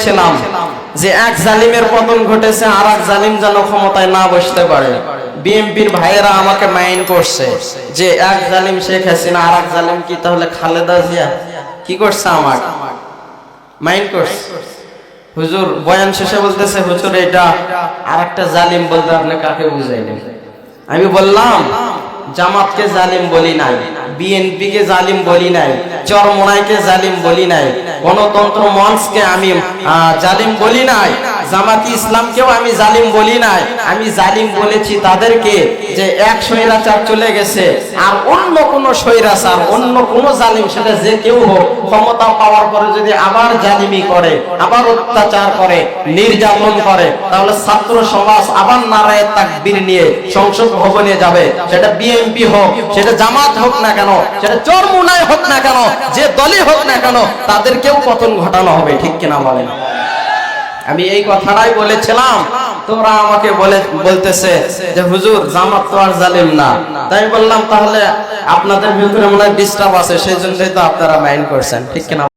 বলেছিলাম যে এক জালিমের পতন ঘটেছে, আর এক জালিম যেন ক্ষমতায় না বসতে পারে। বিএনপির ভাইয়েরা আমাকে মাইন করছে যে এক জালিম শেখ হাসিনা, আর এক জালিম কি তাহলে খালেদা জিয়া? কি করছে আমার মাইন করছে। হুজুর বয়ান শেষে বলতেছে, হুজুর এটা আর একটা জালিম বলতে আপনি কাকে বুঝাইলেন? আমি বললাম জামাতকে জালিম বলি নাই, বিএনপি কে জালিম বলি নাই, চরমোনাইকে জালিম বলি নাই, গণতন্ত্র মঞ্চকে আমি জালিম বলি নাই, জামাতি ইসলামকেও আমি জালিম বলি নাই। আমি জালিম বলেছি তাদেরকে যে এক স্বৈরাচার চলে গেছে, আর অন্য কোন স্বৈরাচার, অন্য কোন জালিম, সেটা যে কেউ হোক, ক্ষমতা পাওয়ার পরে যদি আবার জালিমি করে, আবার অত্যাচার করে, নির্যাতন করে, তাহলে ছাত্র সমাজ আবার নারায়ে তাকবীর নিয়ে সংসদ ভবনে যাবে। সেটা বিএনপি হোক, সেটা জামাত হোক না কেন, সেটা চরমোনাই হোক না কেন, যে দলই হোক না কেন, তাদেরকেও পতন ঘটানো হবে। ঠিক কিনা বলেন? আমি এই কথাটাই বলেছিলাম। তোমরা আমাকে বলতেছে যে হুজুর জামাত তো আর জালিম না। তাই বললাম তাহলে আপনাদের ভিতরে মনে হয় ডিস্টার্ব আছে, সেই জন্যই তো আপনারা মাইন্ড করছেন। ঠিক কিনা?